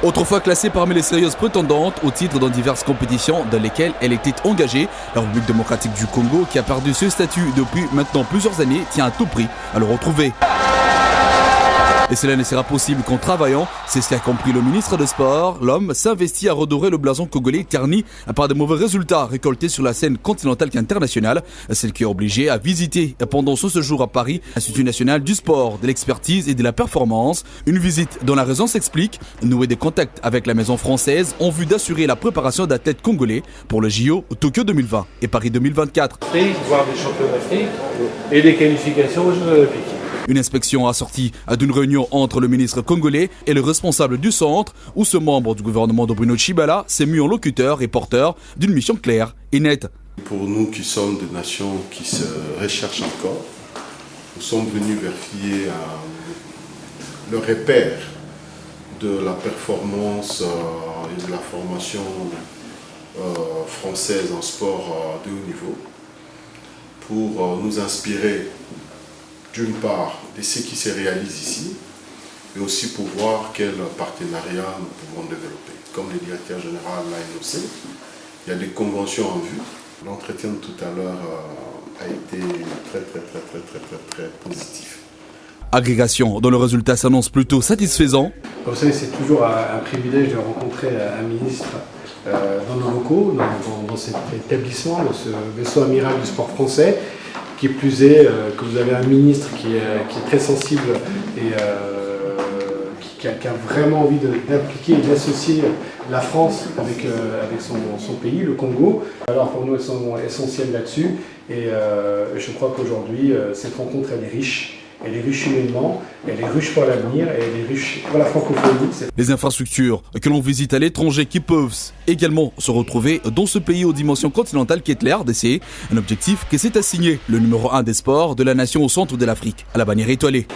Autrefois classée parmi les sérieuses prétendantes au titre dans diverses compétitions dans lesquelles elle était engagée, la République démocratique du Congo, qui a perdu ce statut depuis maintenant plusieurs années, tient à tout prix à le retrouver. Et cela ne sera possible qu'en travaillant, c'est ce qu'a compris le ministre des Sports. L'homme s'investit à redorer le blason congolais terni par de mauvais résultats récoltés sur la scène continentale qu'internationale, celle qui est obligée à visiter pendant son séjour à Paris l'Institut national du sport, de l'expertise et de la performance. Une visite dont la raison s'explique, nouer des contacts avec la maison française en vue d'assurer la préparation d'athlètes congolais pour le JO Tokyo 2020 et Paris 2024. Voir des champions d'Afrique et des qualifications aux Jeux Olympiques. Une inspection assortie d'une réunion entre le ministre congolais et le responsable du centre, où ce membre du gouvernement de Bruno Tshibala s'est mis en locuteur et porteur d'une mission claire et nette. Pour nous qui sommes des nations qui se recherchent encore, nous sommes venus vérifier le repère de la performance et de la formation française en sport de haut niveau pour nous inspirer d'une part de ce qui se réalise ici, mais aussi pour voir quel partenariat nous pouvons développer. Comme le directeur général l'a énoncé, il y a des conventions en vue. L'entretien de tout à l'heure a été très positif. Agrégation dont le résultat s'annonce plutôt satisfaisant. Vous savez, c'est toujours un privilège de rencontrer un ministre dans nos locaux, dans cet établissement, dans ce vaisseau amiral du sport français. Qui plus est, que vous avez un ministre qui est très sensible et qui a vraiment envie d'impliquer et d'associer la France avec son pays, le Congo. Alors pour nous, elles sont essentielles là-dessus et je crois qu'aujourd'hui, cette rencontre, elle est riche. Elle est riche humainement, elle est riche pour l'avenir et elle est riche pour la francophonie. Les infrastructures que l'on visite à l'étranger qui peuvent également se retrouver dans ce pays aux dimensions continentales qui est la RDC. Un objectif qui s'est assigné le numéro 1 des sports de la nation au centre de l'Afrique, à la bannière étoilée.